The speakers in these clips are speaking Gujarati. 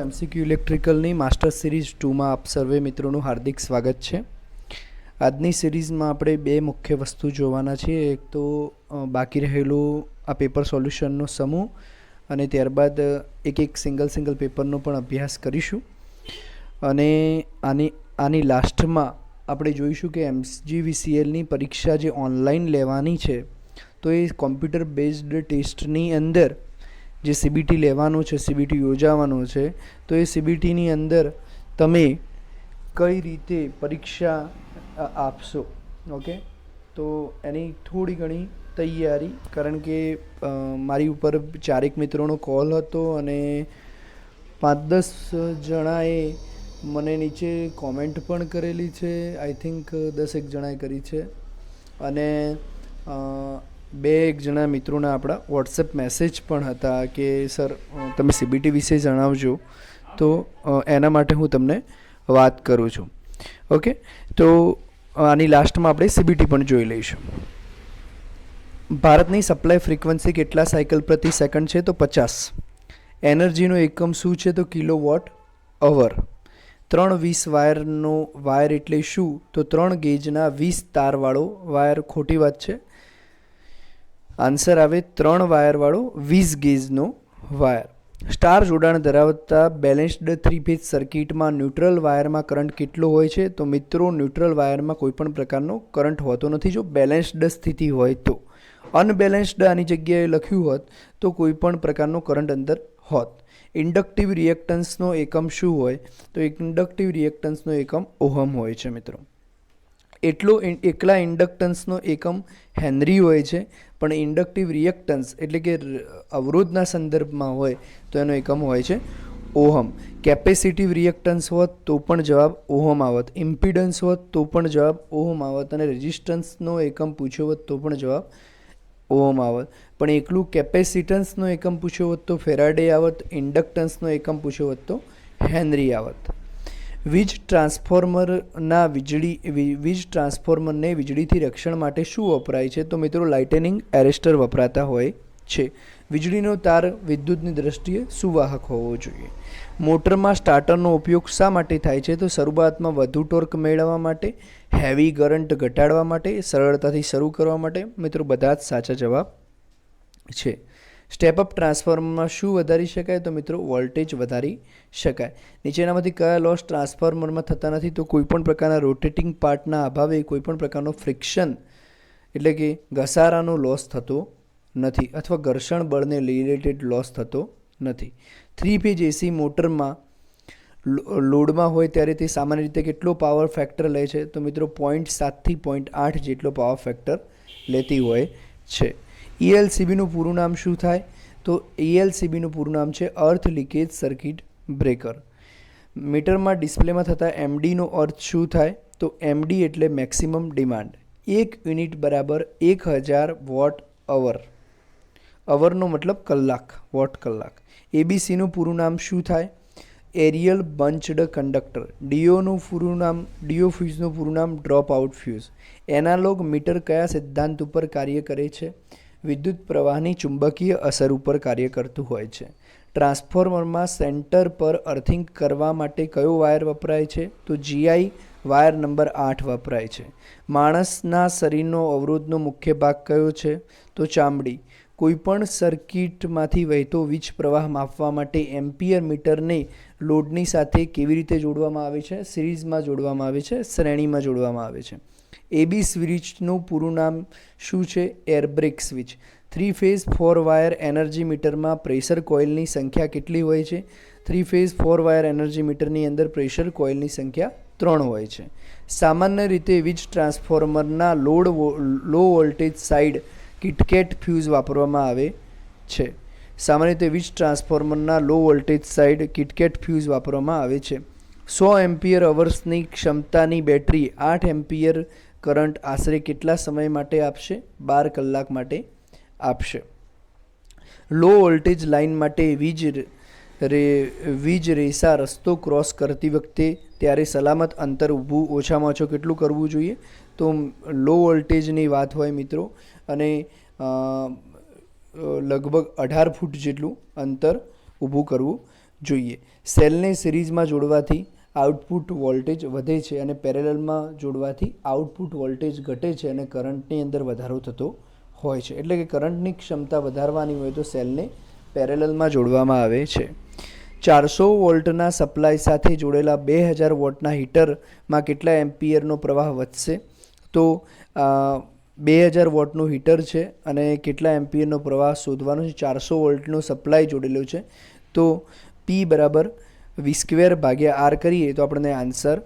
એમસીક્યુ ઇલેક્ટ્રિકલની માસ્ટર સિરીઝ 2માં આપ સર્વે મિત્રોનું હાર્દિક સ્વાગત છે. આજની સિરીઝમાં આપણે બે મુખ્ય વસ્તુ જોવાના છીએ. એક તો બાકી રહેલું આ પેપર સોલ્યુશનનો સમૂહ અને ત્યારબાદ એક સિંગલ પેપરનો પણ અભ્યાસ કરીશું. અને આની લાસ્ટમાં આપણે જોઈશું કે એમજીવીસીએલની પરીક્ષા જે ઓનલાઈન લેવાની છે તો એ કોમ્પ્યુટર બેઝડ ટેસ્ટની અંદર જે સીબીટી લેવાનું છે, સીબીટી યોજાવાનું છે, તો એ સીબીટીની અંદર તમે કઈ રીતે પરીક્ષા આપશો. ઓકે, તો એની થોડી ઘણી તૈયારી, કારણ કે મારી ઉપર 4 મિત્રોનો કોલ હતો અને 5-10 જણાએ મને નીચે કોમેન્ટ પણ કરેલી છે. આઈ થિંક 10 જણાએ કરી છે અને 2 જણા મિત્રોના આપણા વોટ્સએપ મેસેજ પણ હતા કે સર તમે સીબીટી વિશે જણાવજો. તો એના માટે હું તમને વાત કરું છું. ઓકે, તો આની લાસ્ટમાં આપણે સીબીટી પણ જોઈ લઈશું. ભારતની સપ્લાય ફ્રીક્વન્સી કેટલા સાયકલ પ્રતિ સેકન્ડ છે? તો 50. એનર્જીનો એકમ શું છે? તો કિલોવોટ અવર. 3 20 વાયર એટલે શું? તો 3 ગેજના 20 તારવાળો વાયર. ખોટી વાત છે. આન્સર આવે 3 વાયરવાળો 20 ગેજનો વાયર. સ્ટાર જોડાણ ધરાવતા બેલેન્સ્ડ 3 ફેઝ સર્કિટમાં ન્યુટ્રલ વાયરમાં કરંટ કેટલો હોય છે? તો મિત્રો, ન્યુટ્રલ વાયરમાં કોઈપણ પ્રકારનો કરંટ હોતો નથી જો બેલેન્સ્ડ સ્થિતિ હોય તો. અનબેલેન્સ્ડ આની જગ્યાએ લખ્યું હોત તો કોઈપણ પ્રકારનો કરંટ અંદર હોત. ઇન્ડક્ટિવ રિએક્ટન્સનો એકમ શું હોય? તો ઇન્ડક્ટિવ રિએક્ટન્સનો એકમ ઓહમ હોય છે મિત્રો. એકલા ઇન્ડક્ટન્સનો એકમ હેનરી હોય છે, પણ ઇન્ડક્ટિવ રિએક્ટન્સ એટલે કે અવરોધના સંદર્ભમાં હોય તો એનો એકમ હોય છે ઓહમ. કેપેસિટિવ રિએક્ટન્સ હોત તો પણ જવાબ ઓહમ આવત. ઇમ્પિડન્સ હોત તો પણ જવાબ ઓહમ આવત. અને રેઝિસ્ટન્સનો એકમ પૂછ્યો હોત તો પણ જવાબ ઓહમ આવત. પણ એકલું કેપેસિટન્સનો એકમ પૂછ્યો હોત તો ફેરાડે આવત. ઇન્ડક્ટન્સનો એકમ પૂછ્યો હોત તો હેનરી આવત. વીજ ટ્રાન્સફોર્મરને વીજળીથી રક્ષણ માટે શું વપરાય છે? તો મિત્રો, લાઇટનિંગ એરેસ્ટર વપરાતા હોય છે. વીજળીનો તાર વિદ્યુતની દ્રષ્ટિએ સુવાહક હોવો જોઈએ. મોટરમાં સ્ટાર્ટરનો ઉપયોગ શા માટે થાય છે? તો શરૂઆતમાં વધુ ટોર્ક મેળવવા માટે, હેવી કરંટ ઘટાડવા માટે, સરળતાથી શરૂ કરવા માટે. મિત્રો, બધા જ સાચા જવાબ છે. સ્ટેપઅપ ટ્રાન્સફોર્મરમાં શું વધારી શકાય? તો મિત્રો, વોલ્ટેજ વધારી શકાય. નીચેનામાંથી કયા લોસ ટ્રાન્સફોર્મરમાં થતા નથી? તો કોઈપણ પ્રકારના રોટેટિંગ પાર્ટના અભાવે કોઈપણ પ્રકારનો ફ્રિક્શન એટલે કે ઘસારાનો લોસ થતો નથી, અથવા ઘર્ષણ બળને રિલેટેડ લોસ થતો નથી. 3 ફેઝ એસી મોટરમાં લોડમાં હોય ત્યારે તે સામાન્ય રીતે કેટલો પાવર ફેક્ટર લે છે? તો મિત્રો, 0.7 થી 0.8 જેટલો પાવર ફેક્ટર લેતી હોય છે. ELCBનું પૂરું નામ શું થાય? તો ELCBનું પૂરું નામ છે અર્થ લીકેજ સર્કિટ બ્રેકર. મીટરમાં ડિસ્પ્લેમાં થતા MDનો અર્થ શું થાય? તો MD એટલે મેક્સિમમ ડિમાન્ડ. 1 યુનિટ બરાબર 1000 વોટ અવર. અવરનો મતલબ કલાક, વોટ કલાક. ABCનું પૂરું નામ શું થાય? Aerial bunched conductor. DO ફ્યુઝનું પૂરું નામ drop out fuse. Analogue meter કયા સિદ્ધાંત ઉપર કાર્ય કરે છે? વિદ્યુત પ્રવાહની ચુંબકીય અસર ઉપર કાર્ય કરતું હોય છે. ટ્રાન્સફોર્મરમાં સેન્ટર પર અર્થિંગ કરવા માટે કયો વાયર વપરાય છે? તો GI વાયર નંબર 8 વપરાય છે. માણસના શરીરનો અવરોધનો મુખ્ય ભાગ કયો છે? તો ચામડી. કોઈપણ સર્કિટમાંથી વહેતો વીજ પ્રવાહ માપવા માટે એમ્પિયર મીટરને લોડની સાથે કેવી રીતે જોડવામાં આવે છે? સિરીઝમાં જોડવામાં આવે છે, શ્રેણીમાં જોડવામાં આવે છે. AB સ્વિચનું પૂરું નામ શું છે? એરબ્રેક સ્વિચ. 3 ફેઝ 4 વાયર એનર્જી મીટરમાં પ્રેશર કોઇલની સંખ્યા કેટલી હોય છે? 3 ફેઝ 4 વાયર એનર્જી મીટરની અંદર પ્રેશર કોઇલની સંખ્યા 3 હોય છે. સામાન્ય રીતે વીજ ટ્રાન્સફોર્મરના low voltage side KitKat fuse વાપરવામાં આવે છે. સામાન્ય રીતે વીજ ટ્રાન્સફોર્મરના low voltage side KitKat fuse વાપરવામાં આવે છે. 100 એમ્પિયર અવર્સની ક્ષમતાની બેટરી 8 એમ્પિયર કરંટ આશરે કેટલા સમય માટે આપશે? 12 કલાક માટે આપશે. લો વોલ્ટેજ લાઇન માટે વીજ રેસા રસ્તો ક્રોસ કરતી વખતે ત્યારે સલામત અંતર ઊભું ઓછામાં ઓછું કેટલું કરવું જોઈએ? તો લો વોલ્ટેજની વાત હોય મિત્રો, અને લગભગ 18 ફૂટ જેટલું અંતર ઊભું કરવું જોઈએ. સેલને સિરીઝમાં જોડવાથી આઉટપુટ વોલ્ટેજ વધે છે અને પેરેલલમાં જોડવાથી આઉટપુટ વોલ્ટેજ ઘટે છે અને કરંટની અંદર વધારો થતો હોય છે. એટલે કે કરંટની ક્ષમતા વધારવાની હોય તો સેલને પેરેલલમાં જોડવામાં આવે છે. 400 વોલ્ટના સપ્લાય સાથે જોડેલા 2000 વોટના હીટરમાં કેટલા એમ્પિયરનો પ્રવાહ વધશે? તો 2000 વોટનું હીટર છે અને કેટલા એમ્પિયરનો પ્રવાહ શોધવાનો છે. 400 વોલ્ટનો સપ્લાય જોડેલો છે તો P બરાબર V² ભાગ્યા R કરીએ તો આપણને આન્સર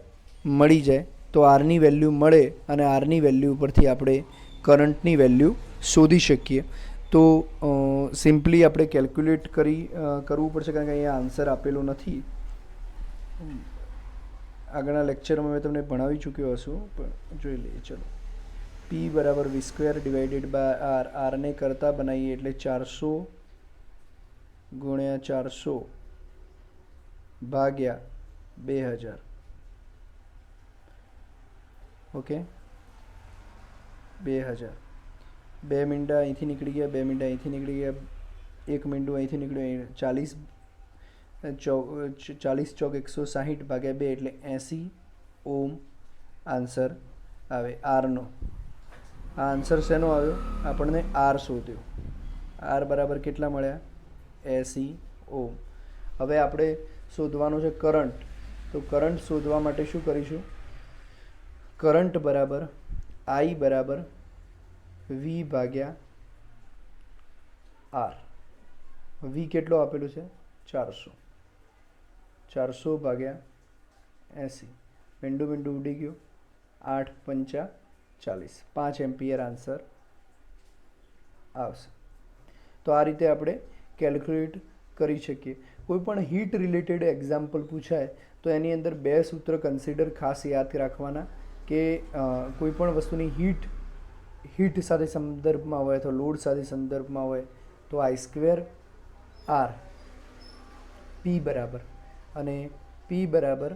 મળી જાય. તો આરની વેલ્યુ મળે અને આરની વેલ્યુ ઉપરથી આપણે કરંટની વેલ્યુ શોધી શકીએ. તો સિમ્પલી આપણે કેલ્ક્યુલેટ કરવું પડશે, કારણ કે અહીંયા આન્સર આપેલો નથી. આગળના લેક્ચરમાં મેં તમને ભણાવી ચૂક્યો હશું, પણ જોઈ લઈએ. ચલો, P બરાબર V² ડિવાઇડેડ બાય R. આરને કરતા બનાવીએ એટલે 400 ગુણ્યા 400 ભાગ્યા 2000. ઓકે, 2000. 2 મીંડા અહીંથી નીકળી ગયા, 2 મીંડા અહીંથી નીકળી ગયા, 1 મીંડું અહીંથી નીકળ્યું. 40 ચોક 160 ભાગ્યા 2 એટલે 80 ઓમ આન્સર આવે આરનો. આ આન્સર શેનો આવ્યો? આપણને આર શોધ્યો. આર બરાબર કેટલા મળ્યા? 80 ઓમ. હવે આપણે શોધવાનું છે કરંટ. તો કરંટ શોધવા માટે શું કરીશું? કરંટ બરાબર I બરાબર V ભાગ્યા R. V કેટલો આપેલું છે? 400. 400 ભાગ્યા 80. મીંડું મીંડું ઉડી ગયું. 8 પંચા 40. 5 એમ્પિયર આન્સર આવશે. તો આ રીતે આપણે કેલ્ક્યુલેટ કરી શકીએ. કોઈ પણ હીટ રિલેટેડ એક્ઝામ્પલ પૂછાય તો એની અંદર 2 સૂત્ર કન્સિડર ખાસ યાદ રાખવાના કે કોઈ પણ વસ્તુની હીટ સાથે સંદર્ભમાં હોય અથવા લોડ સાથે સંદર્ભમાં હોય તો I² R P બરાબર અને P બરાબર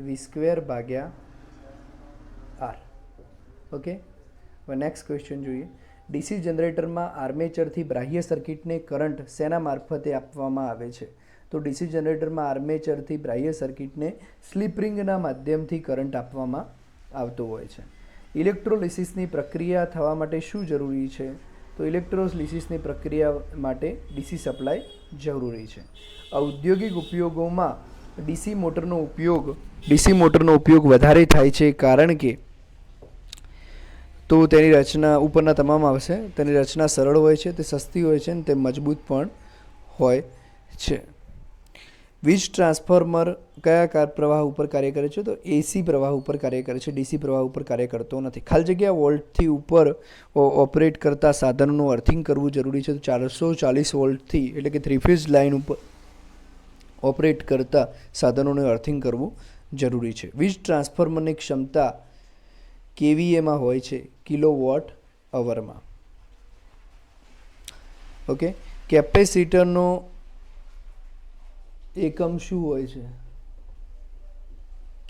V² ભાગ્યા R. ઓકે, હવે નેક્સ્ટ ક્વેશ્ચન જોઈએ. ડીસી જનરેટરમાં આર્મેચરથી બાહ્ય સર્કિટને કરંટ શેના મારફતે આપવામાં આવે છે? તો ડીસી જનરેટરમાં આર્મેચરથી બાહ્ય સર્કિટને સ્લિપ રિંગના માધ્યમથી કરંટ આપવામાં આવતો હોય છે. ઇલેક્ટ્રોલિસિસની પ્રક્રિયા થવા માટે શું જરૂરી છે? તો ઇલેક્ટ્રોલિસિસની પ્રક્રિયા માટે ડીસી સપ્લાય જરૂરી છે. ઔદ્યોગિક ઉપયોગોમાં ડીસી મોટરનો ઉપયોગ વધારે થાય છે કારણ કે તો તેની રચના ઉપરના તમામ આવશે. તેની રચના સરળ હોય છે, તે સસ્તી હોય છે અને તે મજબૂત પણ હોય છે. વીજ ટ્રાન્સફોર્મર કયા પ્રવાહ ઉપર કાર્ય કરે છે? તો એસી પ્રવાહ ઉપર કાર્ય કરે છે, ડીસી પ્રવાહ ઉપર કાર્ય કરતો નથી. ખાલી જગ્યા વોલ્ટથી ઉપર ઓપરેટ કરતા સાધનોનું અર્થિંગ કરવું જરૂરી છે. તો 440 વોલ્ટથી એટલે કે 3 ફેઝ લાઇન ઉપર ઓપરેટ કરતા સાધનોનું અર્થિંગ કરવું જરૂરી છે. વીજ ટ્રાન્સફોર્મરની ક્ષમતા કેવીએમાં હોય છે, કિલોવોટ અવરમાં. ઓકે, કેપેસિટરનો એકમ શું હોય છે?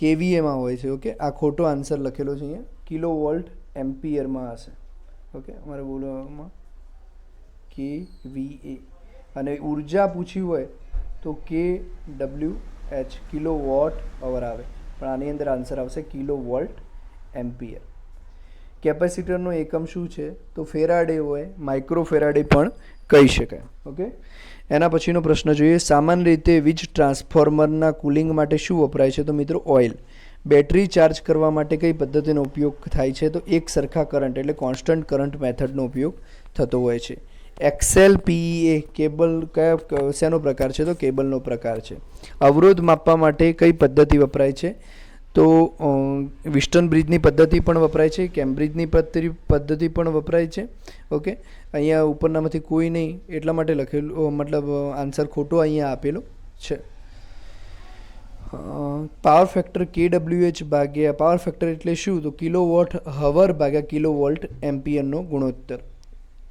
કેવીએમાં હોય છે. ઓકે, આ ખોટો આન્સર લખેલો છે અહીંયા, કિલોવોલ્ટ એમ્પિયરમાં હશે. ઓકે, અમારે બોલવામાં KVA. અને ઉર્જા પૂછી હોય તો kWh કિલોવોટ અવર આવે, પણ આની અંદર આન્સર આવશે કિલોવોલ્ટ એમ્પિયર. કેપેસિટરનો એકમ શું છે? તો ફેરાડે હોય, માઇક્રો ફેરાડે પણ કહી શકાય. ઓકે, એના પછીનો પ્રશ્ન જોઈએ. સામાન્ય રીતે વીજ ટ્રાન્સફોર્મરના કુલિંગ માટે શું વપરાય છે? તો મિત્રો ઓઇલ. બેટરી ચાર્જ કરવા માટે કઈ પદ્ધતિનો ઉપયોગ થાય છે? તો એક સરખા કરંટ એટલે કોન્સ્ટન્ટ કરંટ મેથડનો ઉપયોગ થતો હોય છે. XLPEA કેબલ કયા શેનો પ્રકાર છે? તો કેબલનો પ્રકાર છે. અવરોધ માપવા માટે કઈ પદ્ધતિ વપરાય છે? તો વિસ્ટન બ્રિજની પદ્ધતિ પણ વપરાય છે, કેમ્બ્રિજની પદ્ધતિ પણ વપરાય છે. ઓકે, અહીંયા ઉપરનામાંથી કોઈ નહીં એટલા માટે લખેલું, મતલબ આન્સર ખોટો અહીંયા આપેલો છે. પાવર ફેક્ટર KWH ભાગ્યા પાવર ફેક્ટર એટલે શું? તો કિલોવોટ હવર ભાગ્યા કિલોવોલ્ટ એમ્પિયરનો ગુણોત્તર.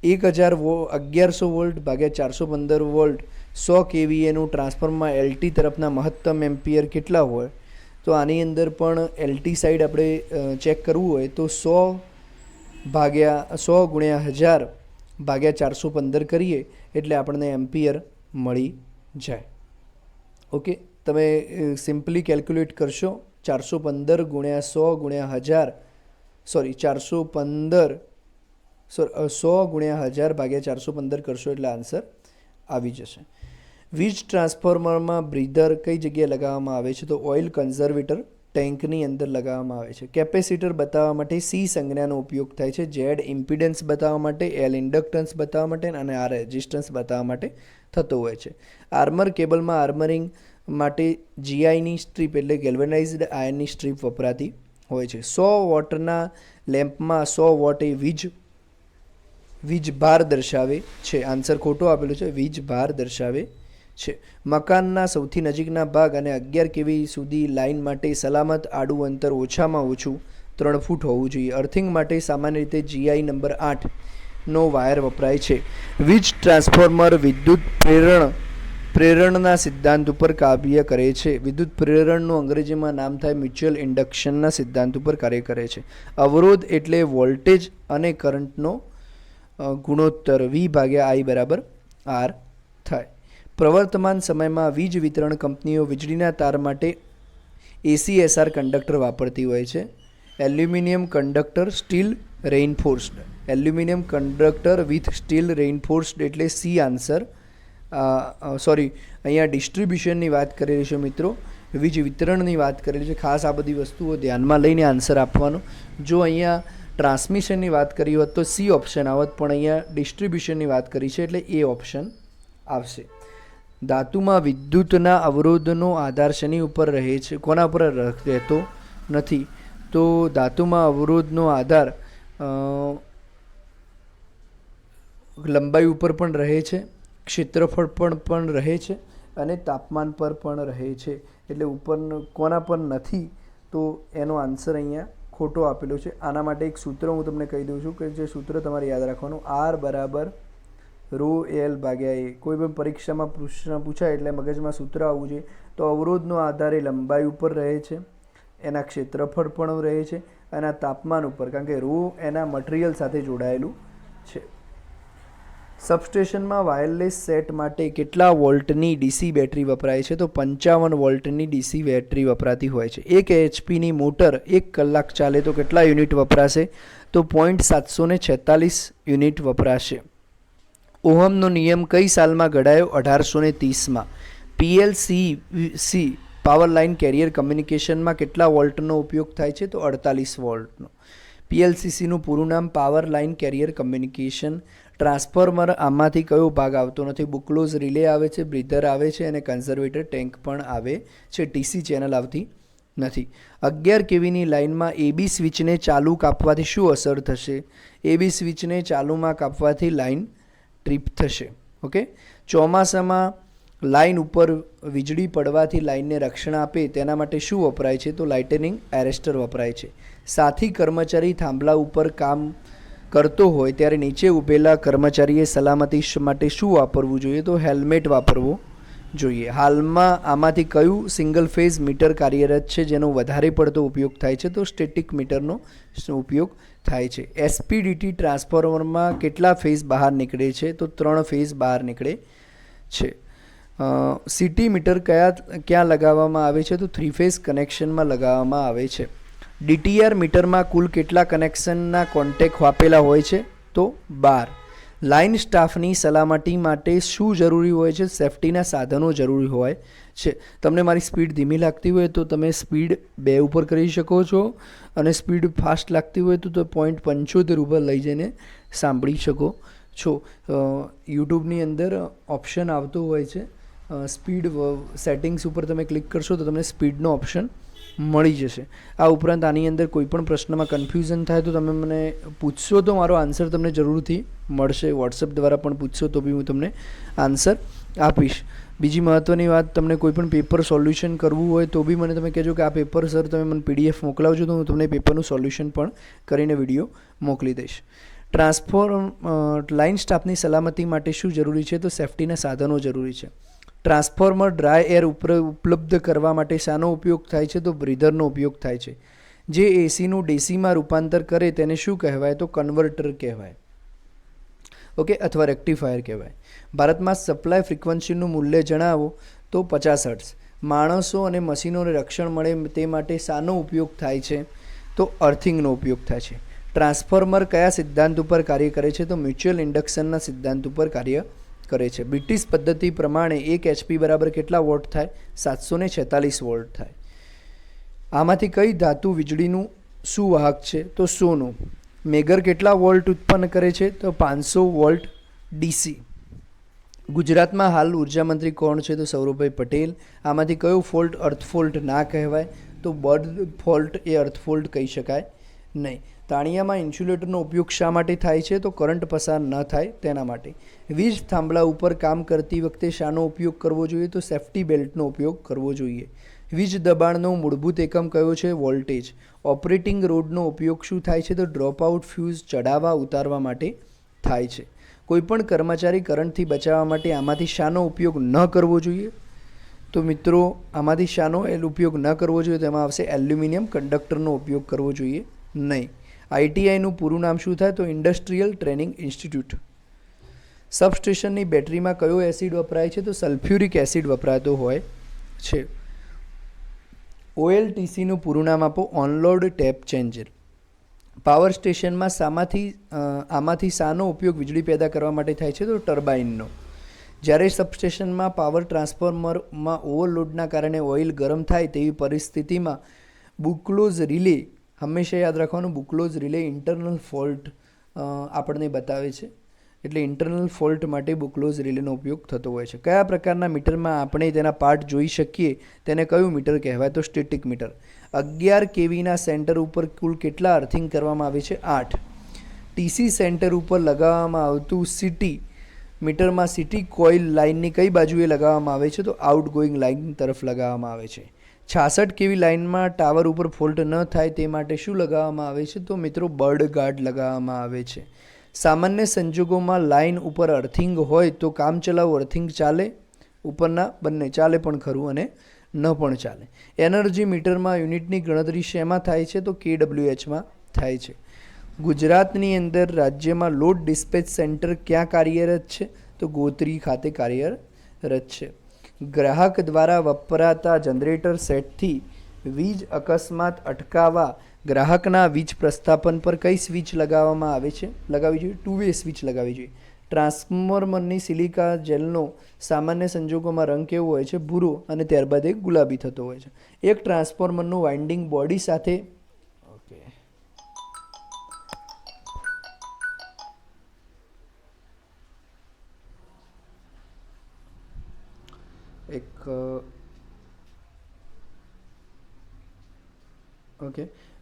1100 વોલ્ટ ભાગ્યા 415 વોલ્ટ 100 kVAનું ટ્રાન્સફોર્મરમાં LT તરફના મહત્તમ એમ્પિયર કેટલા હોય? તો આની અંદર પણ LT સાઈડ આપણે ચેક કરવું હોય તો 100 ગુણ્યા 1000 ભાગ્યા 415 કરીએ એટલે આપણને એમ્પિયર મળી જાય. ઓકે, તમે સિમ્પલી કેલ્ક્યુલેટ કરશો 415 ગુણ્યા 100 ગુણ્યા 1000, સોરી 415 100 ગુણ્યા 1000 ભાગ્યા 415 કરશો એટલે આન્સર આવી જશે. વીજ ટ્રાન્સફોર્મરમાં બ્રીધર કઈ જગ્યાએ લગાવવામાં આવે છે? તો ઓઇલ કન્ઝર્વેટર ટેન્કની અંદર લગાવવામાં આવે છે. કેપેસિટર બતાવવા માટે સી સંજ્ઞાનો ઉપયોગ થાય છે. ઝેડ ઇમ્પિડન્સ બતાવવા માટે, એલ ઇન્ડક્ટન્સ બતાવવા માટે અને આર રેઝિસ્ટન્સ બતાવવા માટે થતો હોય છે. આર્મર કેબલમાં આર્મરિંગ માટે જીઆઈની સ્ટ્રીપ એટલે ગેલ્વેનાઇઝ્ડ આયર્નની સ્ટ્રીપ વપરાતી હોય છે. 100 વોટના લેમ્પમાં 100 વોટ એ વીજ ભાર દર્શાવે છે. આન્સર ખોટો આપેલો છે, વીજ ભાર દર્શાવે છે. મકાનના સૌથી નજીકના ભાગ અને 11 કેવી સુધી લાઇન માટે સલામત આડું અંતર ઓછામાં ઓછું 3 ફૂટ હોવું જોઈએ. અર્થિંગ માટે સામાન્ય રીતે જીઆઈ નંબર 8નો વાયર વપરાય છે. વીજ ટ્રાન્સફોર્મર વિદ્યુત પ્રેરણના સિદ્ધાંત ઉપર કાર્ય કરે છે. વિદ્યુત પ્રેરણનું અંગ્રેજીમાં નામ થાય મ્યુચ્યુઅલ ઇન્ડક્શનના સિદ્ધાંત ઉપર કાર્ય કરે છે. અવરોધ એટલે વોલ્ટેજ અને કરંટનો ગુણોત્તર V/I બરાબર R થાય. પ્રવર્તમાન સમયમાં વીજ વિતરણ કંપનીઓ વીજળીના તાર માટે ACSR કંડક્ટર વાપરતી હોય છે. Aluminium conductor steel reinforced, aluminium conductor with steel reinforced એટલે સી આન્સર. સોરી, અહીંયા ડિસ્ટ્રીબ્યુશનની વાત કરેલી છે મિત્રો, વીજ વિતરણની વાત કરેલી છે. ખાસ આ બધી વસ્તુઓ ધ્યાનમાં લઈને આન્સર આપવાનો. જો અહીંયા ટ્રાન્સમિશનની વાત કરી હોત તો સી ઓપ્શન આવત, પણ અહીંયા ડિસ્ટ્રીબ્યુશનની વાત કરી છે એટલે એ ઓપ્શન આવશે. ધાતુમાં વિદ્યુતના અવરોધનો આધાર શેની ઉપર રહે છે? કોના ઉપર રહેતો નથી? તો ધાતુમાં અવરોધનો આધાર લંબાઈ ઉપર પણ રહે છે, ક્ષેત્રફળ પર પણ રહે છે અને તાપમાન પર પણ રહે છે. એટલે ઉપર કોના પર નથી? તો એનો આન્સર અહીંયા ખોટો આપેલો છે. આના માટે એક સૂત્ર હું તમને કહી દઉં છું કે જે સૂત્ર તમારે યાદ રાખવાનું, R બરાબર ρL/A. કોઈ પણ પરીક્ષામાં પ્રશ્ન પૂછાય એટલે મગજમાં સૂત્ર આવવું જોઈએ. તો અવરોધનો આધાર એ લંબાઈ ઉપર રહે છે, એના ક્ષેત્રફળ પણ રહે છે, એના તાપમાન ઉપર, કારણ કે ρ એના મટીરિયલ સાથે જોડાયેલું છે. સબસ્ટેશનમાં વાયરલેસ સેટ માટે કેટલા વોલ્ટની ડીસી બેટરી વપરાય છે? તો 55 વોલ્ટની ડીસી બેટરી વપરાતી હોય છે. 1 HP મોટર 1 કલાક ચાલે તો કેટલા યુનિટ વપરાશે? તો 0.746 યુનિટ વપરાશે. ઓહમનો નિયમ કઈ સાલમાં ઘડાયો? 1830માં. PLC પાવર લાઇન કેરિયર કમ્યુનિકેશનમાં કેટલા વોલ્ટનો ઉપયોગ થાય છે? તો 48 વોલ્ટનો. PLCનું પૂરું નામ power line carrier communication. Transformer આમાંથી કયો ભાગ આવતો નથી? બુકલોઝ રિલે આવે છે, બ્રીધર આવે છે અને કન્ઝર્વેટર ટેન્ક પણ આવે છે. TC ચેનલ આવતી નથી. 11 કેવીની લાઇનમાં AB સ્વિચને ચાલુ કાપવાથી શું અસર થશે? AB સ્વિચને ચાલુમાં કાપવાથી લાઇન ટ્રીપ થશે. ઓકે, ચોમાસામાં લાઇન ઉપર વીજળી પડવાથી લાઇનને રક્ષણ આપે તેના માટે શું વપરાય છે? તો લાઇટનિંગ એરેસ્ટર વપરાય છે. સાથી કર્મચારી થાંભલા ઉપર કામ કરતો હોય ત્યારે નીચે ઊભેલા કર્મચારીએ સલામતી માટે શું વાપરવું જોઈએ? તો હેલ્મેટ વાપરવું જોઈએ. હાલમાં આમાંથી કયું સિંગલ ફેઝ મીટર કાર્યરત છે જેનો વધારે પડતો ઉપયોગ થાય છે? તો સ્ટેટિક મીટરનો ઉપયોગ થાય છે. SPDT ટ્રાન્સફોર્મરમાં કેટલા ફેઝ બહાર નીકળે છે? તો 3 ફેઝ બહાર નીકળે છે. CT મીટર ક્યાં લગાવવામાં આવે છે? તો 3 ફેઝ કનેક્શનમાં લગાવવામાં આવે છે. DTR મીટરમાં કુલ કેટલા કનેક્શનના કોન્ટેક્ટ આપેલા હોય છે? તો 12. લાઇન સ્ટાફની સલામતી માટે શું જરૂરી હોય છે? સેફ્ટીના સાધનો જરૂરી હોય છે. તમને મારી સ્પીડ ધીમી લાગતી હોય તો તમે સ્પીડ 2 ઉપર કરી શકો છો અને સ્પીડ ફાસ્ટ લાગતી હોય તો 0.75 ઉપર લઈ જઈને સાંભળી શકો છો. યુટ્યુબની અંદર ઓપ્શન આવતો હોય છે સ્પીડ સેટિંગ્સ ઉપર તમે ક્લિક કરશો તો તમને સ્પીડનો ઓપ્શન મળી જશે. આ ઉપરાંત આની અંદર કોઈ પણ પ્રશ્નમાં કન્ફ્યુઝન થાય તો તમે મને પૂછશો તો મારો આન્સર તમને જરૂરથી મળશે. વોટ્સઅપ દ્વારા પણ પૂછશો તો બી હું તમને આન્સર આપીશ. બીજી મહત્ત્વની વાત, તમને કોઈ પણ પેપર સોલ્યુશન કરવું હોય તો બી મને તમે કહેજો કે આ પેપર સર તમે મને PDF મોકલાવજો તો હું તમને પેપરનું સોલ્યુશન પણ કરીને વિડીયો મોકલી દઈશ. લાઇન સ્ટાફની સલામતી માટે શું જરૂરી છે? તો સેફ્ટીના સાધનો જરૂરી છે. ટ્રાન્સફોર્મર ડ્રાય એર ઉપલબ્ધ કરવા માટે શાનો ઉપયોગ થાય છે? તો બ્રીધરનો ઉપયોગ થાય છે. જે એસીનું ડીસીમાં રૂપાંતર કરે તેને શું કહેવાય? તો કન્વર્ટર કહેવાય. ઓકે, અથવા રેક્ટિફાયર કહેવાય. ભારતમાં સપ્લાય ફ્રિકવન્સીનું મૂલ્ય જણાવો તો 50 હર્ટ્ઝ. માણસો અને મશીનોને રક્ષણ મળે તે માટે શાનો ઉપયોગ થાય છે? તો અર્થિંગનો ઉપયોગ થાય છે. ટ્રાન્સફોર્મર કયા સિદ્ધાંત ઉપર કાર્ય કરે છે? તો મ્યુચ્યુઅલ ઇન્ડક્શનના સિદ્ધાંત ઉપર કાર્ય કરે છે. બ્રિટિશ પદ્ધતિ પ્રમાણે 1 HP બરાબર કેટલા વોટ થાય? 746 વોલ્ટ થાય. આમાંથી કઈ ધાતુ વીજળીનું સુવાહક છે? તો સોનું. મેગર કેટલા વોલ્ટ ઉત્પન્ન કરે છે? તો 500 વોલ્ટ DC. ગુજરાતમાં હાલ ઉર્જા મંત્રી કોણ છે? તો સૌરભભાઈ પટેલ. આમાંથી કયો ફોલ્ટ અર્થ ફોલ્ટ ના કહેવાય? તો બર્ડ ફોલ્ટ એ અર્થ ફોલ્ટ કહી શકાય નહીં. તાણિયામાં ઇન્સ્યુલેટરનો ઉપયોગ શા માટે થાય છે? તો કરંટ પસાર ન થાય તેના માટે. વીજ થાંભલા ઉપર કામ કરતી વખતે શાનો ઉપયોગ કરવો જોઈએ? તો સેફ્ટી બેલ્ટનો ઉપયોગ કરવો જોઈએ. વીજ દબાણનો મૂળભૂત એકમ કયો છે? વોલ્ટેજ. ઓપરેટિંગ રોડનો ઉપયોગ શું થાય છે? તો ડ્રોપ આઉટ ફ્યુઝ ચડાવવા ઉતારવા માટે થાય છે. કોઈપણ કર્મચારી કરંટથી બચાવવા માટે આમાંથી શાનો ઉપયોગ ન કરવો જોઈએ? તો મિત્રો આમાંથી શાનો ઉપયોગ ન કરવો જોઈએ? તેમાં આવશે એલ્યુમિનિયમ કંડક્ટરનો ઉપયોગ કરવો જોઈએ નહીં. ITIનું પૂરું નામ શું થાય? તો ઇન્ડસ્ટ્રીયલ ટ્રેનિંગ ઇન્સ્ટિટ્યૂટ. સબસ્ટેશનની બેટરીમાં કયો એસિડ વપરાય છે? તો સલ્ફ્યુરિક એસિડ વપરાતો હોય છે. OLTCનું પૂરું નામ આપો. ઓનલોડ ટેપ ચેન્જર. પાવર સ્ટેશનમાં આમાંથી શાનો ઉપયોગ વીજળી પેદા કરવા માટે થાય છે? તો ટર્બાઇનનો. જ્યારે સબસ્ટેશનમાં પાવર ટ્રાન્સફોર્મરમાં ઓવરલોડના કારણે ઓઇલ ગરમ થાય તેવી પરિસ્થિતિમાં બુક્લોઝ રિલે, હંમેશા યાદ રાખવાનું, બુક્લોઝ રિલે ઇન્ટરનલ ફોલ્ટ આપણને બતાવે છે. એટલે ઇન્ટરનલ ફોલ્ટ માટે બુક્લોઝ રિલેનો ઉપયોગ થતો હોય છે. કયા પ્રકારના મીટરમાં આપણે તેના પાર્ટ જોઈ શકીએ તેને કયું મીટર કહેવાય? તો સ્ટેટિક મીટર. 11 kVના સેન્ટર ઉપર કુલ કેટલા અર્થિંગ કરવામાં આવે છે? 8. TC સેન્ટર ઉપર લગાવવામાં આવતું CT મીટરમાં CT કોઇલ લાઇનની કઈ બાજુએ લગાવવામાં આવે છે? તો આઉટગોઈંગ લાઇન તરફ લગાવવામાં આવે છે. 66 kV લાઇનમાં ટાવર ઉપર ફોલ્ટ ન થાય તે માટે શું લગાવવામાં આવે છે? તો મિત્રો બર્ડ ગાર્ડ લગાવવામાં આવે છે. સામાન્ય સંજોગોમાં લાઇન ઉપર અર્થિંગ હોય તો કામચલાઉ અર્થિંગ ચાલે? ઉપરના બંને ચાલે પણ ખરું અને ન પણ ચાલે. એનર્જી મીટરમાં યુનિટની ગણતરી શેમાં થાય છે? તો kWhમાં થાય છે. ગુજરાતની અંદર રાજ્યમાં લોડ ડિસ્પેચ સેન્ટર ક્યાં કાર્યરત છે? તો ગોત્રી ખાતે કાર્યરત છે. ગ્રાહક દ્વારા વપરાતા જનરેટર સેટથી વીજ અકસ્માત અટકાવવા ગ્રાહકના વીજ પ્રસ્થાપન પર કઈ સ્વિચ લગાવવામાં આવે છે? લગાવવી જોઈએ? 2-વે સ્વિચ લગાવવી જોઈએ. ટ્રાન્સફોર્મરની સિલિકા જેલનો સામાન્ય સંજોગોમાં રંગ કેવો હોય છે? ભૂરો, અને ત્યારબાદ એક ગુલાબી થતો હોય છે. એક ટ્રાન્સફોર્મરનું વાઇન્ડિંગ બોડી સાથે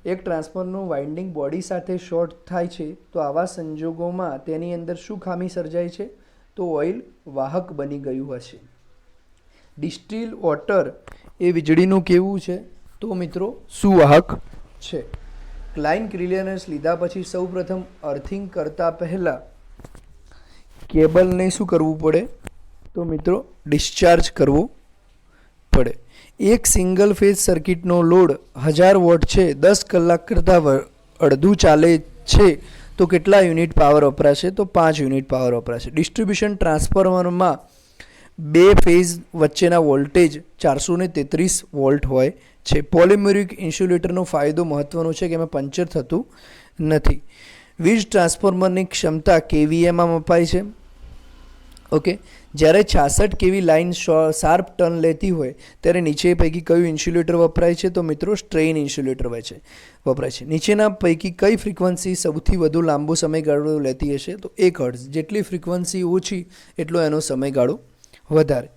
એક ટ્રાન્સફોર્મરનું વાઇન્ડિંગ બોડી સાથે શોર્ટ થાય છે તો આવા સંજોગોમાં તેની અંદર શું ખામી સર્જાય છે? તો ઓઇલ વાહક બની ગયું હશે. ડિસ્ટિલ વોટર એ વીજળીનું કેવું છે? તો મિત્રો સુવાહક છે. ક્લાઇન ક્લિયરન્સ લીધા પછી સૌપ્રથમ અર્થિંગ કરતા પહેલાં કેબલને શું કરવું પડે? તો મિત્રો ડિસ્ચાર્જ કરવો પડે. એક સિંગલ ફેઝ સર્કિટનો લોડ 1000 વોટ છે, 10 કલાક કરતાં અડધું ચાલે છે તો કેટલા યુનિટ પાવર વપરાશે? તો 5 યુનિટ પાવર વપરાશે. ડિસ્ટ્રીબ્યુશન ટ્રાન્સફોર્મરમાં 2 ફેઝ વચ્ચેના વોલ્ટેજ 433 વોલ્ટ હોય છે. પોલિમેરિક ઇન્સ્યુલેટરનો ફાયદો મહત્વનો છે કે એમાં પંચર થતું નથી. વીજ ટ્રાન્સફોર્મરની ક્ષમતા kVAમાં મપાય છે. ઓકે. જ્યારે 66 kV લાઇન શાર્પ ટર્ન લેતી હોય ત્યારે નીચે પૈકી કયું ઇન્સ્યુલેટર વપરાય છે? તો મિત્રો સ્ટ્રેઇન ઇન્સ્યુલેટર વપરાય છે. નીચેના પૈકી કઈ ફ્રીક્વન્સી સૌથી વધુ લાંબો સમયગાળો લેતી હશે? તો 1 હર્ટ્ઝ. જેટલી ફ્રીક્વન્સી ઓછી એટલો એનો સમયગાળો વધારે.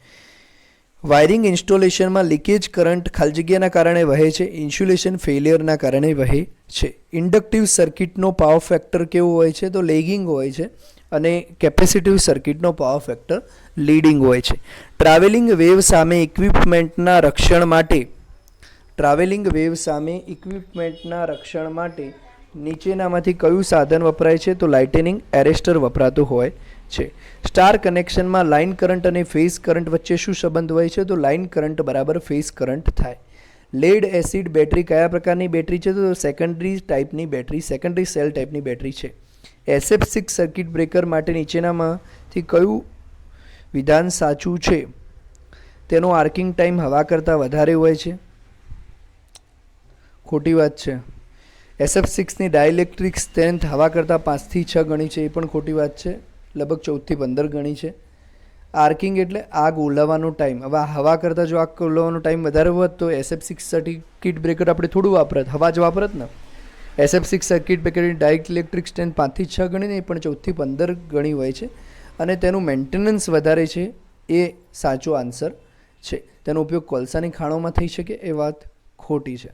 વાયરિંગ ઇન્સ્ટોલેશનમાં લીકેજ કરંટ ખાલી જગ્યાના કારણે વહે છે, ઇન્સ્યુલેશન ફેલિયરના કારણે વહે છે. ઇન્ડક્ટિવ સર્કિટનો પાવર ફેક્ટર કેવો હોય છે? તો લેગિંગ હોય છે, અને કેપેસિટિવ સર્કિટનો પાવર ફેક્ટર લીડિંગ હોય છે. ટ્રાવેલિંગ વેવ સામે ઇક્વિપમેન્ટના રક્ષણ માટે નીચેનામાંથી કયું સાધન વપરાય છે? તો લાઇટનિંગ એરેસ્ટર વપરાતું હોય છે. સ્ટાર કનેક્શનમાં લાઇન કરંટ અને ફેઝ કરંટ વચ્ચે શું સંબંધ હોય છે? તો લાઇન કરંટ બરાબર ફેઝ કરંટ થાય. લેડ એસિડ બેટરી કયા પ્રકારની બેટરી છે? તો સેકન્ડરી સેલ ટાઈપની બેટરી છે. SF6 સર્કિટ બ્રેકર માટે નીચેનામાંથી કયું વિધાન સાચું છે? તેનો આર્કિંગ ટાઈમ હવા કરતાં વધારે હોય છે. ખોટી વાત છે. SF6ની ડાયઇલેક્ટ્રિક સ્ટ્રેન્થ હવા કરતાં 5 થી 6 ગણી છે, એ પણ ખોટી વાત છે. લગભગ 14 થી 15 ગણી છે. આર્કિંગ એટલે આગ ઓલવવાનો ટાઈમ. હવે હવા કરતાં જો આગ ઓલવવાનો ટાઈમ વધારે હોત તો SF6 સર્કિટ બ્રેકર આપણે થોડું વાપરત, હવા જ વાપરત ને. SF6 સર્કિટ બ્રેકરની ડાયરેક્ટ ઇલેક્ટ્રિક સ્ટ્રેન્થ 5 થી 6 ગણી નહીં, પણ 14 થી 15 ગણી હોય છે. અને તેનું મેન્ટેનન્સ વધારે છે, એ સાચો આન્સર છે. તેનો ઉપયોગ કોલસાની ખાણોમાં થઈ શકે, એ વાત ખોટી છે.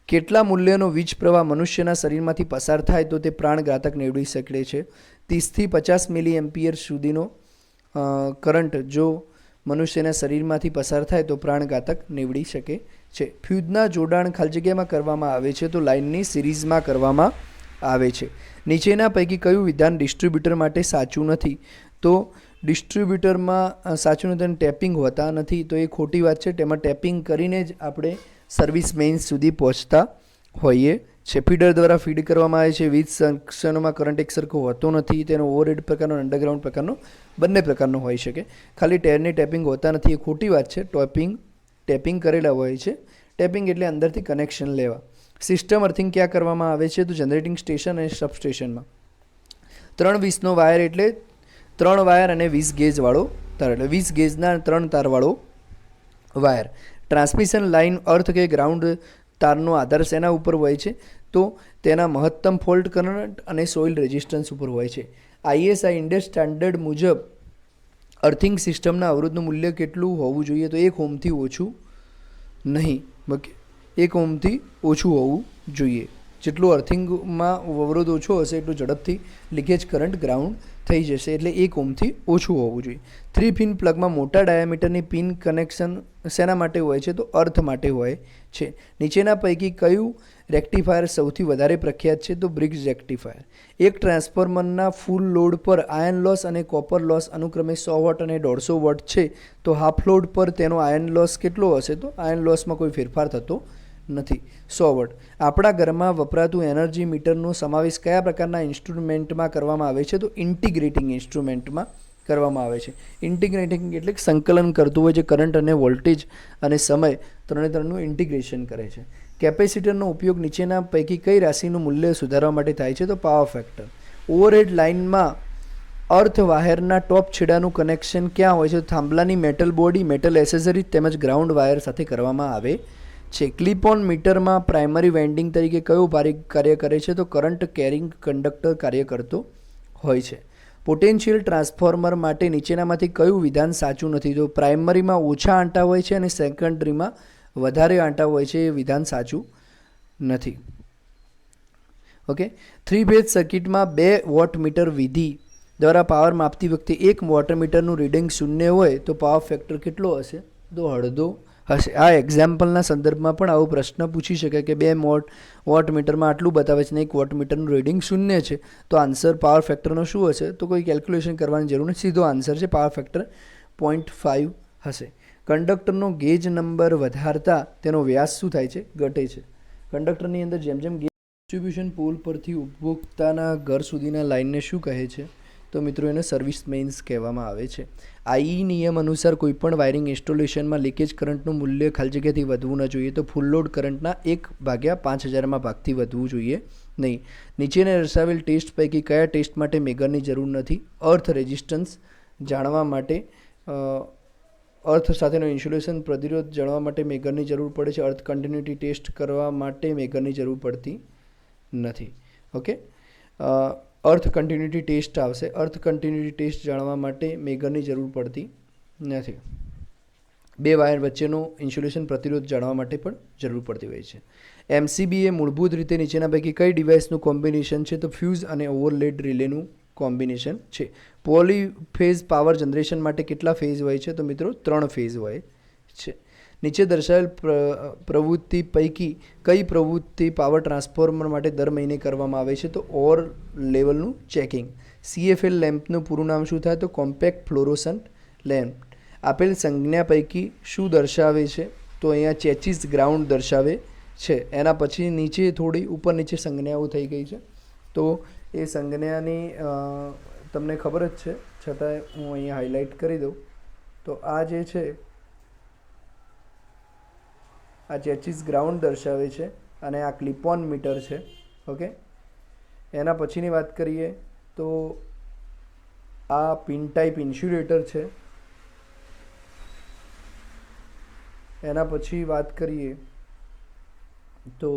કેટલા મૂલ્યનો વીજ પ્રવાહ મનુષ્યના શરીરમાંથી પસાર થાય તો તે પ્રાણઘાતક નીવડી શકે છે? 30 થી 50 મિલી એમ્પિયર સુધીનો કરંટ જો મનુષ્યના શરીરમાંથી પસાર થાય તો પ્રાણઘાતક નીવડી શકે છે. ફ્યુઝના જોડાણ ખાલી જગ્યામાં કરવામાં આવે છે તો લાઇનની સિરીઝમાં કરવામાં આવે છે. નીચેના પૈકી કયું વિધાન ડિસ્ટ્રીબ્યુટર માટે સાચું નથી? તો ડિસ્ટ્રીબ્યુટરમાં સાચું નથી, ટેપિંગ હોતા નથી, તો એ ખોટી વાત છે. તેમાં ટેપિંગ કરીને જ આપણે સર્વિસ મેઇન્સ સુધી પહોંચતા હોઈએ છે. ફીડર દ્વારા ફીડ કરવામાં આવે છે. વીજ સેક્શનોમાં કરંટ એકસરખો હોતો નથી. તેનો ઓવરહેડ પ્રકારનો, અંડરગ્રાઉન્ડ પ્રકારનો, બંને પ્રકારનો હોઈ શકે. ખાલી ટેરની ટેપિંગ હોતા નથી, એ ખોટી વાત છે. ટેપિંગ કરેલા હોય છે. ટેપિંગ એટલે અંદરથી કનેક્શન લેવા. સિસ્ટમ અર્થિંગ ક્યાં કરવામાં આવે છે? તો જનરેટિંગ સ્ટેશન અને સબસ્ટેશનમાં. 320નો વાયર એટલે 3 વાયર અને 20 ગેજવાળો તાર, એટલે 20 ગેજના 3 તારવાળો વાયર. ટ્રાન્સમિશન લાઇન અર્થ કે ગ્રાઉન્ડ તારનો આધાર શેના ઉપર હોય છે? તો તેના મહત્તમ ફોલ્ટ કરંટ અને સોઇલ રેઝિસ્ટન્સ ઉપર હોય છે. ISI ઇન્ડસ્ટ્રી સ્ટાન્ડર્ડ મુજબ અર્થિંગ સિસ્ટમના અવરોધનું મૂલ્ય કેટલું હોવું જોઈએ? તો 1 ઓહ્મથી ઓછું નહીં. ઓકે, 1 ઓહ્મથી ઓછું હોવું જોઈએ. જેટલું અર્થિંગમાં અવરોધ ઓછો હશે એટલું ઝડપથી લીકેજ કરંટ ગ્રાઉન્ડ થઈ જશે, એટલે 1 ઓહ્મથી ઓછું હોવું જોઈએ. 3 પિન પ્લગમાં મોટા ડાયામીટરની પિન કનેક્શન શેના માટે હોય છે? તો અર્થ માટે હોય છે. નીચેના પૈકી કયું રેક્ટિફાયર સૌથી વધારે પ્રખ્યાત છે? તો બ્રિગ્સ રેક્ટિફાયર. એક ટ્રાન્સફોર્મરના ફૂલ લોડ પર આયર્ન લોસ અને કોપર લોસ અનુક્રમે 100 વોટ અને 150 વોટ છે, તો હાફ લોડ પર તેનો આયર્ન લોસ કેટલો હશે? તો આયર્ન લોસમાં કોઈ ફેરફાર થતો નથી, 100 વોટ. આપણા ઘરમાં વપરાતું એનર્જી મીટરનો સમાવેશ કયા પ્રકારના ઇન્સ્ટ્રુમેન્ટમાં કરવામાં આવે છે? તો ઇન્ટિગ્રેટિંગ ઇન્સ્ટ્રુમેન્ટમાં કરવામાં આવે છે. ઇન્ટિગ્રેટિંગ એટલે સંકલન કરતું હોય, જે કરંટ અને વોલ્ટેજ અને સમય ત્રણનું ઇન્ટિગ્રેશન કરે છે. કેપેસિટરનો ઉપયોગ નીચેના પૈકી કઈ રાશિનું મૂલ્ય સુધારવા માટે થાય છે? તો પાવર ફેક્ટર. ઓવરહેડ લાઇનમાં અર્થ વાયરના ટોપ છેડાનું કનેક્શન ક્યાં હોય છે? થાંભલાની મેટલ બોડી, મેટલ એસેસરીઝ તેમજ ગ્રાઉન્ડ વાયર સાથે કરવામાં આવે છે. ક્લિપ ઓન મીટરમાં પ્રાઇમરી વાઇન્ડિંગ તરીકે કયું કાર્ય કરે છે? તો કરંટ કેરિંગ કંડક્ટર કાર્ય કરતો હોય છે. પોટેન્શિયલ ટ્રાન્સફોર્મર માટે નીચેનામાંથી કયું વિધાન સાચું નથી? તો પ્રાઇમરીમાં ઓછા આંટા હોય છે અને સેકન્ડરીમાં વધારે આંટા હોય છે, એ વિધાન સાચું નથી. ઓકે, 3 ફેઝ સર્કિટમાં 2 વોટમીટર વિધિ દ્વારા પાવર માપતી વખતે 1 વોટમીટરનું રીડિંગ 0 હોય તો પાવર ફેક્ટર કેટલો હશે? તો અડધો હશે. આ એક્ઝામ્પલના સંદર્ભમાં પણ આવો પ્રશ્ન પૂછી શકાય કે 2 વોટમીટરમાં આટલું બતાવે છે ને 1 વોટમીટરનું રીડિંગ 0 છે, તો આન્સર પાવર ફેક્ટરનો શું હશે? તો કોઈ કેલ્ક્યુલેશન કરવાની જરૂર નથી, સીધો આન્સર છે પાવર ફેક્ટર 0.5 હશે. કંડક્ટરનો ગેજ નંબર વધારતા તેનો વ્યાસ શું થાય છે? ઘટે છે. કંડક્ટરની અંદર જેમ જેમ ગેજ ડિસ્ટ્રીબ્યુશન પોલ પરથી ઉપભોક્તાના ઘર સુધીના લાઇનને શું કહે છે? તો મિત્રો એને સર્વિસ મેઇન્સ કહેવામાં આવે છે. IE નિયમ અનુસાર કોઈપણ વાયરિંગ ઇન્સ્ટોલેશનમાં લીકેજ કરંટનું મૂલ્ય ખાલી જગ્યાથી વધવું ન જોઈએ, તો ફૂલ લોડ કરંટના 1/5000માં ભાગથી વધવું જોઈએ નહીં. નીચેને દર્શાવેલ ટેસ્ટ પૈકી કયા ટેસ્ટ માટે મેગરની જરૂર નથી? અર્થ રેઝિસ્ટન્સ જાણવા માટે, અર્થ સાથેનો ઇન્સ્યુલેશન પ્રતિરોધ જાણવા માટે મેગરની જરૂર પડે છે. અર્થ કન્ટિન્યુટી ટેસ્ટ કરવા માટે મેગરની જરૂર પડતી નથી. ઓકે, અર્થ કન્ટિન્યુટી ટેસ્ટ આવશે. અર્થ કન્ટિન્યુટી ટેસ્ટ જાણવા માટે મેગરની જરૂર પડતી નથી. 2 વાયર વચ્ચેનો ઇન્સ્યુલેશન પ્રતિરોધ જાણવા માટે પણ જરૂર પડતી હોય છે. MCB એ મૂળભૂત રીતે નીચેના પૈકી કઈ ડિવાઇસનું કોમ્બિનેશન છે? તો ફ્યુઝ અને ઓવરલેડ રિલેનું કોમ્બિનેશન છે. પોલીફેઝ પાવર જનરેશન માટે કેટલા ફેઝ હોય છે? તો મિત્રો 3 ફેઝ હોય છે. નીચે દર્શાવેલ પ્રવૃત્તિ પૈકી કઈ પ્રવૃત્તિ પાવર ટ્રાન્સફોર્મર માટે દર મહિને કરવામાં આવે છે? તો ઓર લેવલનું ચેકિંગ. CFL લેમ્પનું પૂરું નામ શું થાય? તો કોમ્પેક્ટ ફ્લોરોસન્ટ લેમ્પ. આપેલ સંજ્ઞા પૈકી શું દર્શાવે છે? તો અહીંયા ચેચિસ ગ્રાઉન્ડ દર્શાવે છે. એના પછી નીચે થોડી ઉપર નીચે સંજ્ઞાઓ થઈ ગઈ છે, તો એ સંજ્ઞાની તમને ખબર જ છે, છતાંય હું અહીંયા હાઇલાઇટ કરી દઉં. તો આ જે છે આ ચેચિસ ગ્રાઉન્ડ દર્શાવે છે અને આ ક્લિપ ઓન મીટર છે. ઓકે, એના પછીની વાત કરીએ તો આ પિન ટાઈપ ઇન્સ્યુલેટર છે. એના પછી વાત કરીએ તો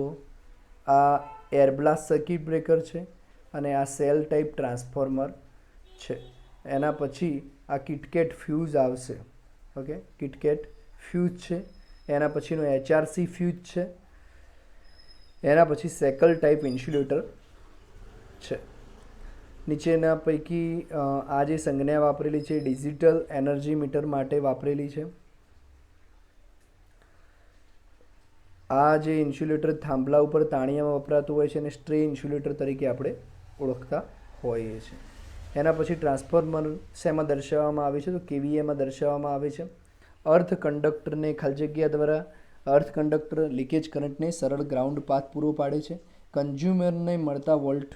આ એરબ્લાસ્ટ સર્કિટ બ્રેકર છે અને આ સેલ ટાઈપ ટ્રાન્સફોર્મર છે. એના પછી આ કિટકેટ ફ્યુઝ આવશે. ઓકે, કિટકેટ ફ્યુઝ છે. એના પછીનો HRC ફ્યુઝ છે. એના પછી સેકલ ટાઈપ ઇન્સ્યુલેટર છે. નીચેના પૈકી આ જે સંજ્ઞા વાપરેલી છે ડિજિટલ એનર્જી મીટર માટે વાપરેલી છે. આ જે ઇન્સ્યુલેટર થાંભલા ઉપર તાણિયામાં વપરાતું હોય છે અને સ્ટ્રે ઇન્સ્યુલેટર તરીકે આપણે ઓળખતા હોઈએ છીએ. એના પછી ટ્રાન્સફોર્મર શેમાં દર્શાવવામાં આવે છે તો KVAમાં દર્શાવવામાં આવે છે. અર્થ કંડક્ટરને ખાલી જગ્યા દ્વારા અર્થ કંડક્ટર લીકેજ કરંટને સરળ ગ્રાઉન્ડ પાથ પૂરો પાડે છે. કન્ઝ્યુમરને મળતા વોલ્ટ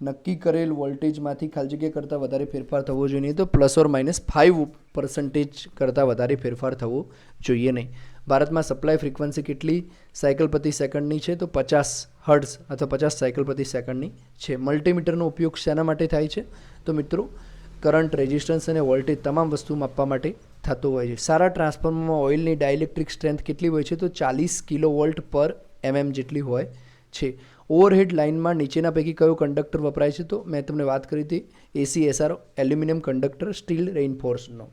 નક્કી કરેલ વોલ્ટેજમાંથી ખાલી જગ્યા કરતાં વધારે ફેરફાર થવો જોઈએ નહીં, તો ±5% કરતાં વધારે ફેરફાર થવો જોઈએ નહીં. ભારતમાં સપ્લાય ફ્રીક્વન્સી કેટલી સાયકલ પ્રતિ સેકન્ડની છે તો 50 હર્ટ્ઝ અથવા 50 સાયકલ પ્રતિ સેકન્ડની છે. મલ્ટીમીટરનો ઉપયોગ શેના માટે થાય છે તો મિત્રો કરંટ, રેઝિસ્ટન્સ અને વોલ્ટેજ તમામ વસ્તુ માપવા માટે થતો હોય છે. સારા ટ્રાન્સફોર્મરમાં ઓઇલની ડાયલેક્ટ્રિક સ્ટ્રેન્થ કેટલી હોય છે તો 40 કિલોવોલ્ટ પર mm જેટલી હોય છે. ઓવરહેડ લાઇનમાં નીચેના પૈકી કયો કંડક્ટર વપરાય છે તો મેં તમને વાત કરી હતી ACSR એલ્યુમિનિયમ કંડક્ટર સ્ટીલ રેઇનફોર્સનો.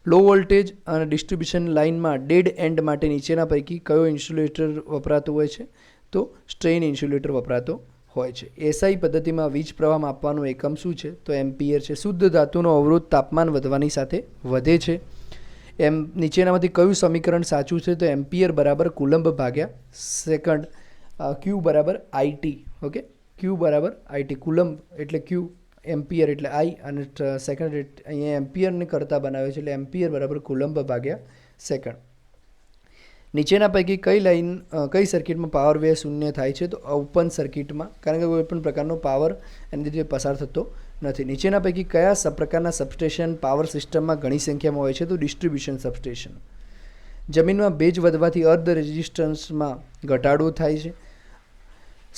લો વોલ્ટેજ અને ડિસ્ટ્રીબ્યુશન લાઇનમાં ડેડ એન્ડ માટે નીચેના પૈકી કયો ઇન્સ્યુલેટર વપરાતો હોય છે તો સ્ટ્રેઇન ઇન્સ્યુલેટર વપરાતો હોય છે. SI પદ્ધતિમાં વીજ પ્રવાહ માપવાનો એકમ શું છે તો એમ્પિયર છે. શુદ્ધ ધાતુનો અવરોધ તાપમાન વધવાની સાથે વધે છે. નીચેનામાંથી કયું સમીકરણ સાચું છે તો એમ્પિયર બરાબર કુલંબ ભાગ્યા સેકન્ડ, Q બરાબર IT. ઓકે, Q બરાબર IT. કુલંબ એટલે Q, એમ્પિયર એટલે I અને સેકન્ડ અહીંયા એમ્પિયરને કરતાં બનાવે છે એટલે એમ્પિયર બરાબર કુલંબ ભાગ્યા સેકન્ડ. નીચેના પૈકી કઈ સર્કિટમાં પાવર વ્યય શૂન્ય થાય છે તો ઓપન સર્કિટમાં, કારણ કે કોઈ પણ પ્રકારનો પાવર એની રીતે પસાર થતો નથી. નીચેના પૈકી કયા પ્રકારના સબસ્ટેશન પાવર સિસ્ટમમાં ઘણી સંખ્યામાં હોય છે તો ડિસ્ટ્રીબ્યુશન સબસ્ટેશન. જમીનમાં ભેજ વધવાથી અર્ધ રેઝિસ્ટન્સમાં ઘટાડો થાય છે.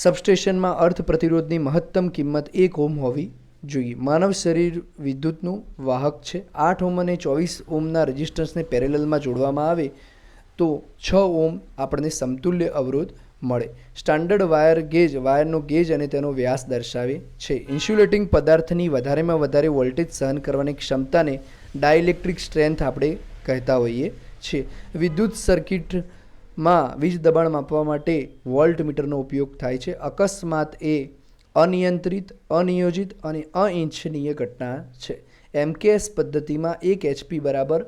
સબસ્ટેશનમાં અર્થ પ્રતિરોધની મહત્તમ કિંમત 1 ઓહ્મ હોવી જોઈએ. માનવ શરીર વિદ્યુતનું વાહક છે. 8 ઓહ્મ અને 24 ઓહ્મના રેઝિસ્ટન્સને પેરેલલમાં જોડવામાં આવે તો 6 ઓહ્મ આપણને સમતુલ્ય અવરોધ મળે. સ્ટાન્ડર્ડ વાયરનો ગેજ અને તેનો વ્યાસ દર્શાવે છે. ઇન્સ્યુલેટિંગ પદાર્થની વધારેમાં વધારે વોલ્ટેજ સહન કરવાની ક્ષમતાને ડાયલેક્ટ્રિક સ્ટ્રેન્થ આપણે કહેતા હોઈએ છીએ. વિદ્યુત સર્કિટમાં વીજ દબાણ માપવા માટે વોલ્ટ મીટરનો ઉપયોગ થાય છે. અકસ્માત એ અનિયંત્રિત, અનિયોજિત અને અનિચ્છનીય ઘટના છે. MKS પદ્ધતિમાં 1 HP બરાબર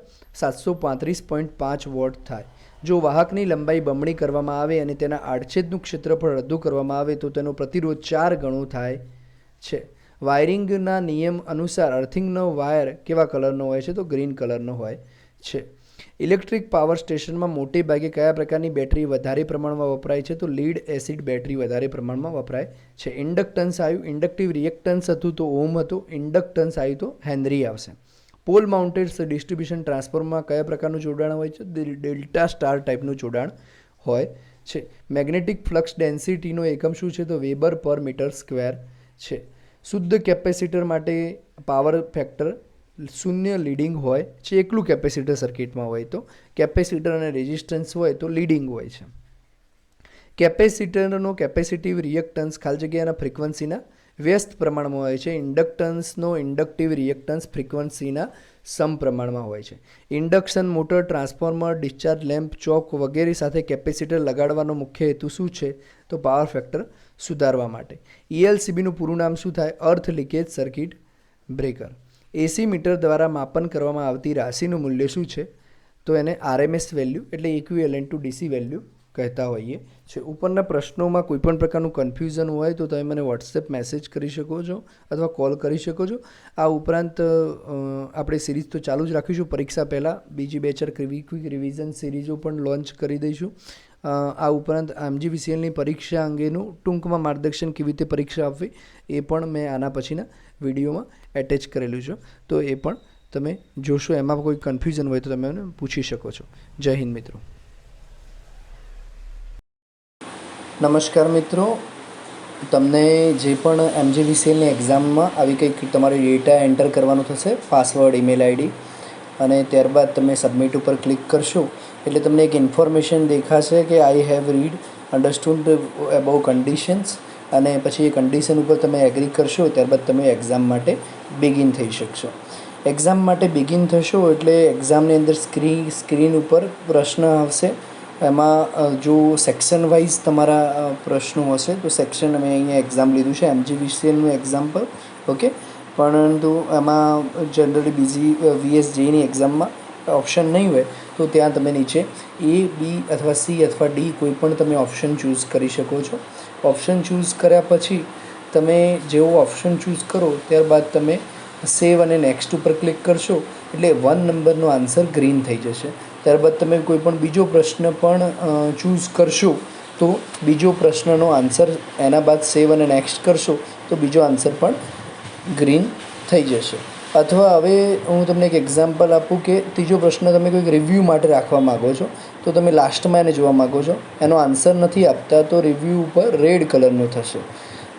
735.5 વોટ થાય. જો વાહકની લંબાઈ બમણી કરવામાં આવે અને તેના આડછેદનું ક્ષેત્રફળ રદ્દ કરવામાં આવે તો તેનો પ્રતિરોધ 4 ગણો થાય છે. વાયરિંગના નિયમ અનુસાર અર્થિંગનો વાયર કેવા કલરનો હોય છે તો ગ્રીન કલરનો હોય છે. ઇલેક્ટ્રિક પાવર સ્ટેશનમાં મોટે ભાગે કયા પ્રકારની બેટરી વધારે પ્રમાણમાં વપરાય છે તો લીડ એસિડ બેટરી વધારે પ્રમાણમાં વપરાય છે. ઇન્ડક્ટન્સ આવ્યું, ઇન્ડક્ટિવ રિએક્ટન્સ હતું તો ઓહ્મ હતું, ઇન્ડક્ટન્સ આવ્યું તો હેનરી આવશે. પોલ માઉન્ટેડ ડિસ્ટ્રીબ્યુશન ટ્રાન્સફોર્મરમાં કયા પ્રકારનું જોડાણ હોય છે ડેલ્ટા સ્ટાર ટાઈપનું જોડાણ હોય છે. મેગ્નેટિક ફ્લક્સ ડેન્સિટીનો એકમ શું છે તો વેબર પર મીટર સ્ક્વેર છે. શુદ્ધ કેપેસિટર માટે પાવર ફેક્ટર 0 લીડિંગ હોય છે. એકલું કેપેસિટર સર્કિટમાં હોય તો, કેપેસિટર અને રેઝિસ્ટન્સ હોય તો લીડિંગ હોય છે. કેપેસિટરનો કેપેસિટિવ રિએક્ટન્સ ખાલી જગ્યાના ફ્રીક્વન્સીના વ્યસ્ત પ્રમાણમાં હોય છે. ઇન્ડક્ટન્સનો ઇન્ડક્ટિવ રિએક્ટન્સ ફ્રીક્વન્સીના સમપ્રમાણમાં હોય છે. Induction motor, transformer, discharge lamp, choke વગેરે સાથે કેપેસિટર લગાડવાનો મુખ્ય હેતુ શું છે તો પાવર ફેક્ટર સુધારવા માટે. ELCBનું પૂરું નામ શું થાય? Earth leakage circuit breaker. AC meter દ્વારા માપન કરવામાં આવતી રાશિનું મૂલ્ય શું છે તો એને RMS વેલ્યુ એટલે ઇક્વિવેલન્ટ ટુ DC વેલ્યુ કહેતા હોઈએ છે. ઉપરના પ્રશ્નોમાં કોઈપણ પ્રકારનું કન્ફ્યુઝન હોય તો તમે મને વોટ્સએપ મેસેજ કરી શકો છો અથવા કોલ કરી શકો છો. આ ઉપરાંત આપણે સિરીઝ તો ચાલુ જ રાખીશું. પરીક્ષા પહેલાં બીજી 2-4 ક્વિક રિવિઝન સિરીઝો પણ લોન્ચ કરી દઈશું. આ ઉપરાંત MGVCLની પરીક્ષા અંગેનું ટૂંકમાં માર્ગદર્શન કેવી રીતે પરીક્ષા આપવી એ પણ મેં આના પછીના વિડીયોમાં એટેચ કરેલું છે, તો એ પણ તમે જોશો. એમાં કોઈ કન્ફ્યુઝન હોય તો તમે મને પૂછી શકો છો. જય હિન્દ મિત્રો. નમસ્કાર મિત્રો, તમને જે પણ MGVCLની એક્ઝામમાં આવી કંઈક તમારે ડેટા એન્ટર કરવાનો થશે, પાસવર્ડ, ઈમેલ આઈડી, અને ત્યારબાદ તમે સબમિટ ઉપર ક્લિક કરશો એટલે તમને એક ઇન્ફોર્મેશન દેખાશે કે I have read understood about conditions, અને પછી એ કન્ડિશન ઉપર તમે એગ્રી કરશો ત્યારબાદ તમે એક્ઝામ માટે બિગિન થઈ શકશો. એક્ઝામ માટે બિગિન થશો એટલે એક્ઝામની અંદર સ્ક્રીન ઉપર પ્રશ્ન આવશે. એમાં જો સેક્શન વાઇઝ તમારા પ્રશ્નો હશે તો સેક્શન અમે અહીંયા એક્ઝામ લીધું છે MGVCLનું એક્ઝામ્પલ, ઓકે. પરંતુ એમાં જનરલી બીજી VSJની એક્ઝામમાં ઓપ્શન નહીં હોય તો ત્યાં તમે નીચે A, B અથવા C અથવા D કોઈ પણ તમે ઓપ્શન ચૂઝ કરી શકો છો. ઓપ્શન ચૂઝ કર્યા પછી તમે જેવો ઓપ્શન ચૂઝ કરો ત્યારબાદ તમે સેવ અને નેક્સ્ટ ઉપર ક્લિક કરશો એટલે 1 નંબરનો આન્સર ગ્રીન થઈ જશે. ત્યારબાદ તમે કોઈ પણ બીજો પ્રશ્ન પણ ચૂઝ કરશો તો બીજો પ્રશ્નનો આન્સર એના બાદ સેવ અને નેક્સ્ટ કરશો તો બીજો આન્સર પણ ગ્રીન થઈ જશે. અથવા હવે હું તમને એક એક્ઝામ્પલ આપું કે ત્રીજો પ્રશ્ન તમે કોઈક રિવ્યૂ માટે રાખવા માગો છો તો તમે લાસ્ટમાં એને જોવા માગો છો, એનો આન્સર નથી આપતા તો રિવ્યૂ ઉપર રેડ કલરનો થશે.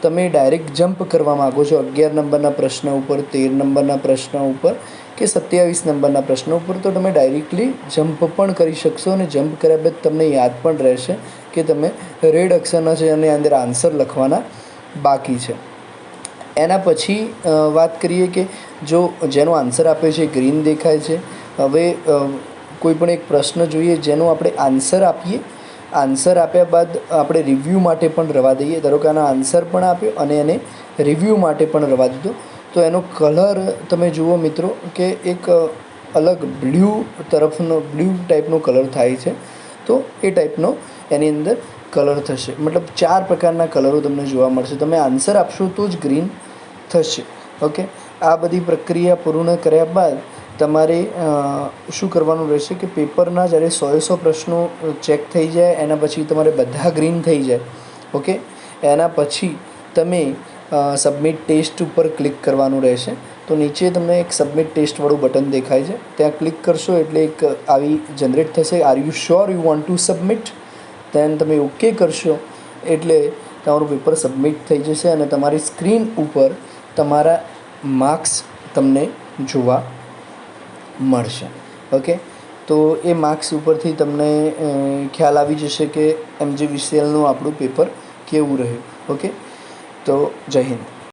તમે ડાયરેક્ટ જમ્પ કરવા માગો છો 11 નંબરના પ્રશ્ન ઉપર, 13 નંબરના પ્રશ્ન ઉપર કે 27 નંબરના પ્રશ્ન ઉપર તો તમે ડાયરેક્ટલી જમ્પ પણ કરી શકશો, અને જમ્પ કર્યા બાદ તમને યાદ પણ રહેશે કે તમે રેડ અક્ષરના છે અને અંદર આન્સર લખવાના બાકી છે. એના પછી વાત કરીએ કે જો જેનો આન્સર આપ્યો છે ગ્રીન દેખાય છે. હવે કોઈ પણ એક પ્રશ્ન જોઈએ જેનો આપણે આન્સર આપીએ, આન્સર આપ્યા બાદ આપણે રિવ્યૂ માટે પણ રવા દઈએ. ધારો કે આનો આન્સર પણ આપ્યો અને એને રિવ્યૂ માટે પણ રવા દીધો તો એનો કલર તમે જુઓ મિત્રો કે એક અલગ બ્લુ ટાઈપનો કલર થાય છે. તો એ ટાઈપનો એની અંદર કલર થશે. મતલબ 4 પ્રકારના કલરો તમને જોવા મળશે. તમે આન્સર આપશો તો જ ગ્રીન થશે, ઓકે. આ બધી પ્રક્રિયા પૂર્ણ કર્યા બાદ તમારે શું કરવાનું રહેશે કે પેપરના જ્યારે 100 પ્રશ્નો ચેક થઈ જાય એના પછી તમારે બધા ગ્રીન થઈ જાય, ઓકે. એના પછી તમે સબમિટ ટેસ્ટ ઉપર ક્લિક કરવાનું રહેશે. તો નીચે તમને એક સબમિટ ટેસ્ટવાળું બટન દેખાય છે, ત્યાં ક્લિક કરશો એટલે એક આવી જનરેટ થશે, are you sure you want to submit. Then તમે ઓકે કરશો એટલે તમારું પેપર સબમિટ થઈ જશે અને તમારી સ્ક્રીન ઉપર તમારા માર્ક્સ તમને જોવા મળશે, ઓકે. તો એ માર્ક્સ ઉપરથી તમને ખ્યાલ આવી જશે કે MGVCLનું આપણું પેપર કેવું રહ્યું, ઓકે. તો જય હિન્દ.